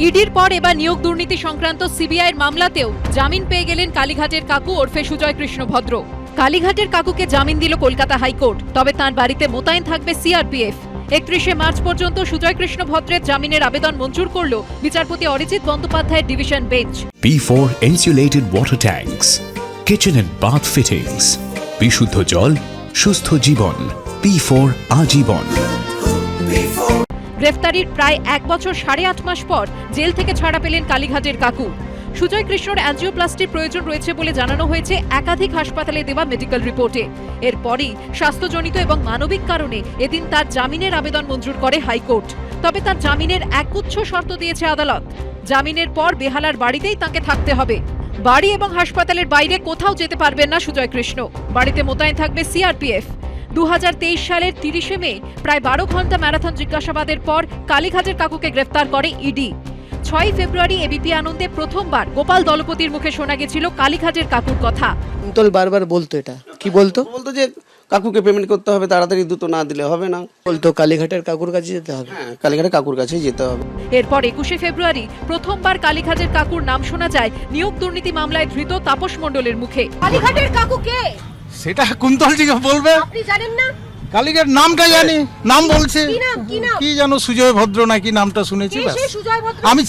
ইডির পর এবার নিয়োগ দুর্নীতি সংক্রান্ত সিবিআইয়ের মামলাতেও জামিন পেয়ে গেলেন কালীঘাটের কাকু ওরফে সুজয় কৃষ্ণ ভদ্র। কালীঘাটের কাকুকে জামিন দিল কলকাতা হাইকোর্ট, তবে তাঁর বাড়িতে মোতায়েন থাকবে সিআরপিএফ। 31শে মার্চ পর্যন্ত সুজয় কৃষ্ণ ভদ্রের জামিনের আবেদন মঞ্জুর করল বিচারপতি অরিজিৎ বন্দ্যোপাধ্যায়ের division bench. P4 insulated water tanks, kitchen and bath fittings, বিশুদ্ধ জল, সুস্থ জীবন, P4 আজীবন। গ্রেফতারির প্রায় 1 বছর 8.5 মাস পর জেল থেকে ছাড়া পেলেন কালীঘাটের কাকু। সুজয় কৃষ্ণর অ্যাঞ্জিওপ্লাস্টির প্রয়োজন রয়েছে বলে জানানো হয়েছে একাধিক হাসপাতালে দেওয়া মেডিকেল রিপোর্টে। এরপরই স্বাস্থ্যজনিত এবং মানবিক কারণে এদিন তার জামিনের আবেদন মঞ্জুর করে হাইকোর্ট। তবে তার জামিনের একগুচ্ছ শর্ত দিয়েছে আদালত। জামিনের পর বেহালার বাড়িতেই তাকে থাকতে হবে। বাড়ি এবং হাসপাতালের বাইরে কোথাও যেতে পারবেন না সুজয় কৃষ্ণ। বাড়িতে মোতায়েন থাকবে সিআরপিএফ। 2023 সালের 30শে মে প্রায় 12 ঘন্টা ম্যারাথন জিজ্ঞাসাবাদের পর কালীঘাটের কাকুকে গ্রেফতার করে ইডি। 6 ফেব্রুয়ারি এবিপি আনন্দে প্রথমবার গোপাল দলপতির মুখে শোনা গেছিল কালীঘাটের কাকুর কথা। কুন্তল বারবার বলতো, এটা কি বলতো যে কাকুকে পেমেন্ট করতে হবে, তাড়াতাড়ি দ্রুত না দিলে হবে না। বলতো কালীঘাটের কাকুর কাছে যেতে হবে। হ্যাঁ, কালীঘাটের কাকুর কাছেই যেতে হবে। এরপর 21শে ফেব্রুয়ারি প্রথমবার কালীঘাটের কাকুর নাম শোনা যায় নিয়োগ দুর্নীতি মামলায় ধৃত তাপস মণ্ডলের মুখে। কালীঘাটের কাকু কে? সেটা কুন্তলজিকে বলবে। আপনি জানেন না? কালীঘাট নামটা জানি, নাম বলছে কি নাম? কি জানো, সুজয় ভদ্র নাকি নামটা শুনেছি। কে সে সুজয় ভদ্র? আমি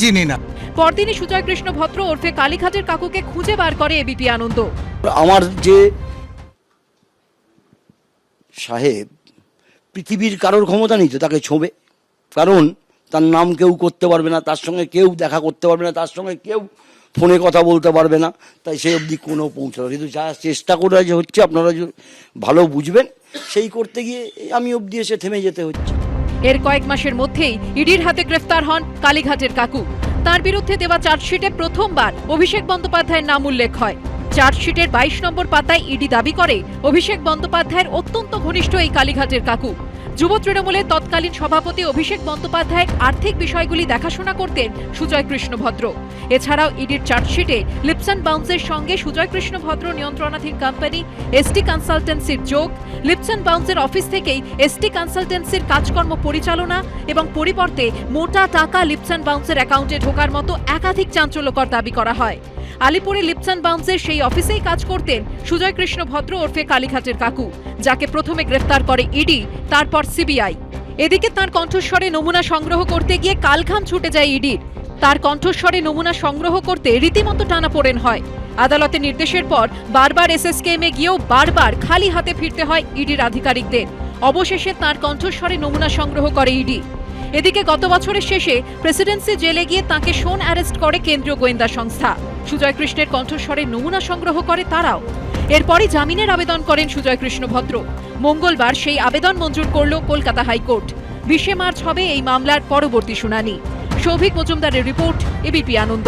চিনি না। পরদিনই সুজয় কৃষ্ণ ভদ্র ওরফে কালীঘাটের কাকুকে খুঁজে বার করে এবিপি আনন্দ। আমার যে সাহেব পৃথিবীর কারোর ক্ষমতা নেই তো তাকে ছোঁবে, কারণ তার নাম কেউ করতে পারবে না, তার সঙ্গে কেউ দেখা করতে পারবে না, তার সঙ্গে কেউ ফোনে কথা বলতে পারবে না, তাই সেই অবধি কোনো পৌঁছানো। কিন্তু যা চেষ্টা করে যে হচ্ছে, আপনারা ভালো বুঝবেন, সেই করতে গিয়ে আমি অবধি এসে থেমে যেতে হচ্ছে। এর কয়েক মাসের মধ্যেই ইডির হাতে গ্রেফতার হন কালীঘাটের কাকু। তার বিরুদ্ধে দেওয়া চার্জশিটে প্রথমবার অভিষেক বন্দ্যোপাধ্যায়ের নাম উল্লেখ হয়। চার্জশিটের 22 নম্বর পাতায় ইডি দাবি করে অভিষেক বন্দ্যোপাধ্যায়ের অত্যন্ত ঘনিষ্ঠ এই কালীঘাটের কাকু। যুব তৃণমূলের তৎকালীন সভাপতি অভিষেক বন্দ্যোপাধ্যায়ের আর্থিক বিষয়গুলি দেখাশোনা করতেন সুজয় কৃষ্ণ ভদ্র। এছাড়াও ইডির চার্জশিটে লিপস অ্যান্ড বাউন্সের সঙ্গে সুজয় কৃষ্ণ ভদ্র নিয়ন্ত্রণাধীন কোম্পানি এসটি কনসালটেন্সির যোগ, লিপস অ্যান্ড বাউন্সের অফিস থেকেই এসটি কনসালটেন্সির কাজকর্ম পরিচালনা এবং পরিবর্তে মোটা টাকা লিপস অ্যান্ড বাউন্সের অ্যাকাউন্টে ঢোকার মতো একাধিক চাঞ্চল্যকর দাবি করা হয়। আলিপুরে লিপস অ্যান্ড বাউন্সের সেই অফিসেই কাজ করতেন সুজয় কৃষ্ণ ভদ্র ওরফে কালীঘাটের কাকু, যাকে প্রথমে গ্রেফতার করে ইডি, তারপর সিবিআই। এদিকে তার কণ্ঠস্বরে নমুনা সংগ্রহ করতে গিয়ে কালঘাম ছুটে যায় ইডির। তার কণ্ঠস্বরে নমুনা সংগ্রহ করতে রীতিমতো টানাপোড়েন হয়। আদালতের নির্দেশের পর বারবার এসএসকেএমে গিয়েও বারবার খালি হাতে ফিরতে হয় ইডির আধিকারিকদের। অবশেষে তার কণ্ঠস্বরে নমুনা সংগ্রহ করে ইডি। এদিকে গত বছরের শেষে প্রেসিডেন্সি জেলে গিয়ে তাঁকে শোন অ্যারেস্ট করে কেন্দ্রীয় গোয়েন্দা সংস্থা। সুজয় কৃষ্ণের কণ্ঠস্বরে নমুনা সংগ্রহ করে তারাও। এরপরই জামিনের আবেদন করেন সুজয় কৃষ্ণ ভদ্র। মঙ্গলবার সেই আবেদন মঞ্জুর করল কলকাতা হাইকোর্ট। 20শে মার্চ হবে এই মামলার পরবর্তী শুনানি। সৌভিক মজুমদারের রিপোর্ট, এবিপি আনন্দ।